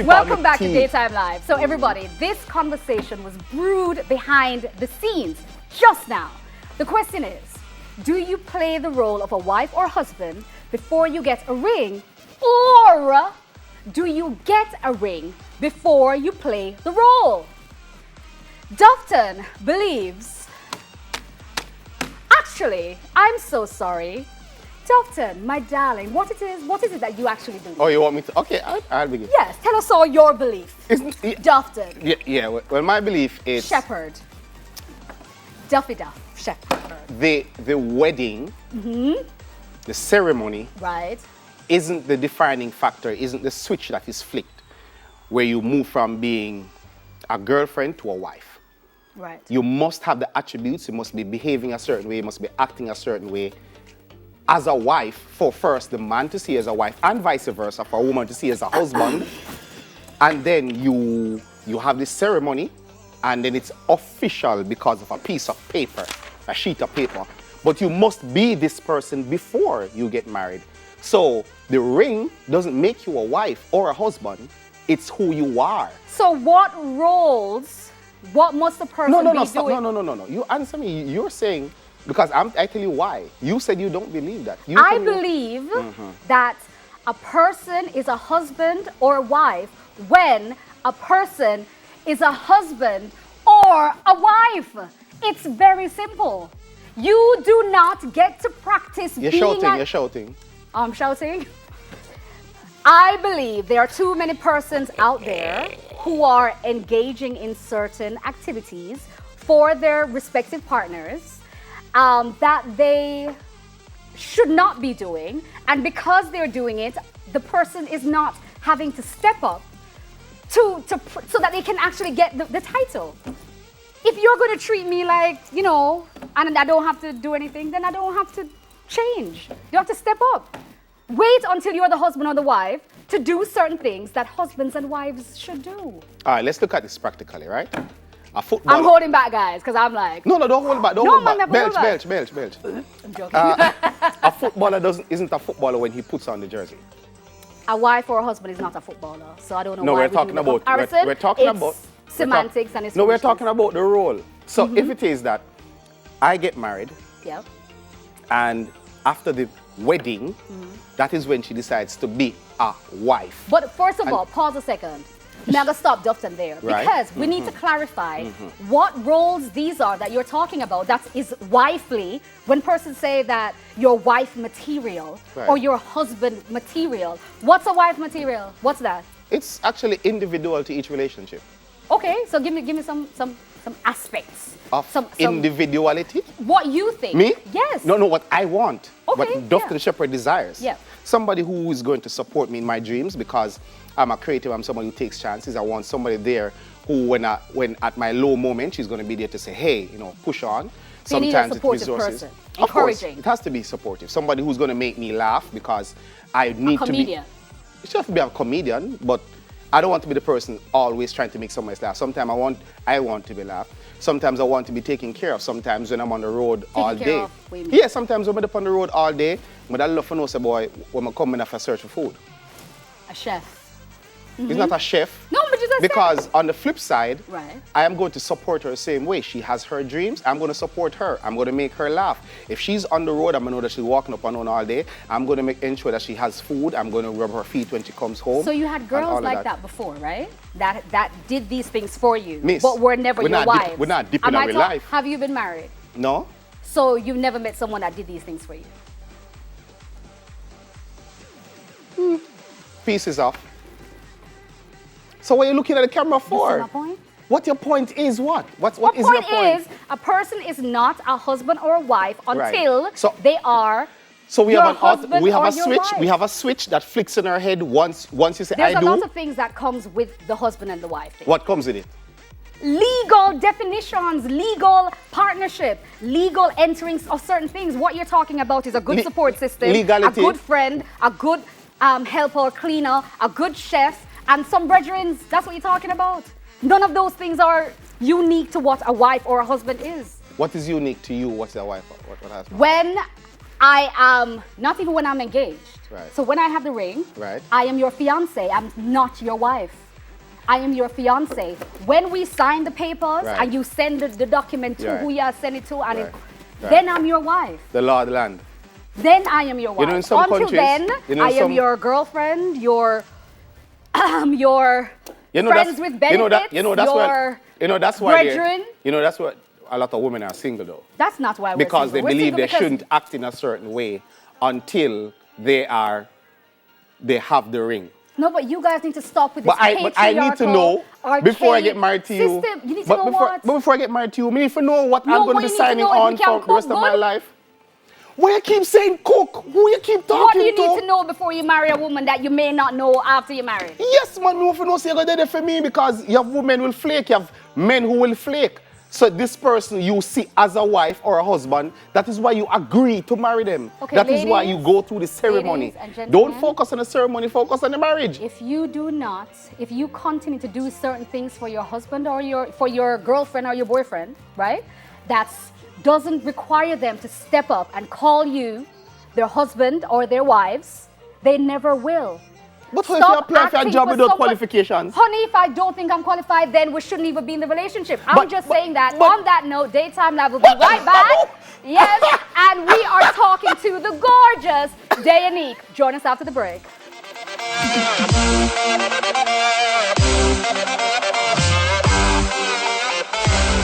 Welcome back to Daytime Live. So everybody, this conversation was brewed behind the scenes just now. The question is, do you play the role of a wife or husband before you get a ring, or do you get a ring before you play the role? Dufton believes, actually, I'm so sorry. Dufton, my darling, what is it that you actually believe? Oh, you want me to? Okay, I'll begin. Yes, tell us all your belief. Dufton. Yeah, well, my belief is... Shepherd. Duffy Duff, shepherd. The wedding, the ceremony, right, isn't the defining factor, isn't the switch that is flicked, where you move from being a girlfriend to a wife. Right. You must have the attributes, you must be behaving a certain way, you must be acting a certain way. As a wife, for first the man to see as a wife, and vice versa, for a woman to see as a husband. And then you have this ceremony, and then it's official because of a piece of paper, a sheet of paper. But you must be this person before you get married. So the ring doesn't make you a wife or a husband, it's who you are. So what must the person be doing? No. You answer me. You're saying, because I tell you why. You said you don't believe that. I believe that a person is a husband or a wife when a person is a husband or a wife. It's very simple. You do not get to practice You're shouting. I'm shouting. I believe there are too many persons out there who are engaging in certain activities for their respective partners that they should not be doing, and because they're doing it, the person is not having to step up so that they can actually get the title. If you're going to treat me like, and I don't have to do anything, then I don't have to change. You have to step up. Wait until you're the husband or the wife to do certain things that husbands and wives should do. All right, let's look at this practically, right? A footballer. I'm holding back, guys, because I'm like... No, don't hold back. Don't hold back. Belch. I'm joking. A footballer isn't a footballer when he puts on the jersey. A wife or a husband is not a footballer, so I don't know no, why we're talking about we're talking about semantics and it's no, we're talking about the role. So if it is that I get married, yep, and after the wedding, that is when she decides to be a wife. But first of all, pause a second. Now let's stop Dufton there, right? Because we need to clarify what roles these are that you're talking about. That is wifely. When persons say that you're wife material or your husband material, what's a wife material? What's that? It's actually individual to each relationship. Okay, so give me some aspects of some individuality. What you think? Me? Yes. No, what I want. Okay, what Dufton Shepherd desires. Yeah. Somebody who is going to support me in my dreams, because I'm a creative, I'm someone who takes chances. I want somebody there who, when at my low moment, she's going to be there to say, hey, push on. So sometimes you need a supportive person. Of course, encouraging. It has to be supportive. Somebody who's going to make me laugh, because I need to be... comedian. It should have to be a comedian, but I don't want to be the person always trying to make someone else laugh. Sometimes I want to be laughed. Sometimes I want to be taken care of. Sometimes when I'm on the road all day. Yeah, sometimes when I'm up on the road all day, but I love to know, say, boy, when I come in for search for food. A chef. He's not a chef. No, but just because on the flip side, right, I am going to support her the same way. She has her dreams. I'm going to support her. I'm going to make her laugh. If she's on the road, I'm going to know that she's walking up and down all day. I'm going to ensure that she has food. I'm going to rub her feet when she comes home. So you had girls like that before, right? That did these things for you, but were never your wives. We're not deep in our life. Have you been married? No. So you've never met someone that did these things for you? Pieces off. So what are you looking at the camera for? That's my point. What your point is what? What is your point? Point is a person is not a husband or a wife until they are. So we have a switch. Wife. We have a switch that flicks in our head once you say There's I do. There's a lot of things that comes with the husband and the wife thing. What comes with it? Legal definitions, legal partnership, legal entering of certain things. What you're talking about is a good support system, legality, a good friend, a good helper or cleaner, a good chef, and some brethren. That's what you're talking about. None of those things are unique to what a wife or a husband is. What is unique to you? What's a wife or what husband? When I am not even when I'm engaged. Right. So when I have the ring, Right. I am your fiance. I'm not your wife. I am your fiance. When we sign the papers Right. and you send the document to Right. who you send it to, and Right. Right. then I'm your wife. The law of the land. Then I am your wife. know, in some Until countries- then, you know, I am some- your girlfriend, your friends with benefits, that's why brethren. that's what a lot of women are single though. That's not why we're Because they single. We're believe single they because shouldn't act in a certain way until they have the ring. No, but you guys need to stop with this But I need to know before I get married to you. System. You need to but know before, what? But before I get married to you, I need to know what No, I'm going what to you be need to signing know if on you can for the rest cook of my good. life. Why you keep saying cook? Who you keep talking What do you to? need to know before you marry a woman that you may not know after you're married? Yes, man, you know say you're there for me because you have women will flake, you have men who will flake. So this person you see as a wife or a husband, that is why you agree to marry them. Okay, That is why you ladies, go through the ceremony. ladies and gentlemen, Don't focus on the ceremony, focus on the marriage. If you continue to do certain things for your husband or for your girlfriend or your boyfriend, right? That doesn't require them to step up and call you their husband or their wives, they never will. But if you apply for a acting job for without someone- qualifications? Honey, if I don't think I'm qualified, then we shouldn't even be in the relationship. I'm But- just but- saying that. but- On that note, Daytime Lab will be right back. Yes, and we are talking to the gorgeous Dayanique. Join us after the break.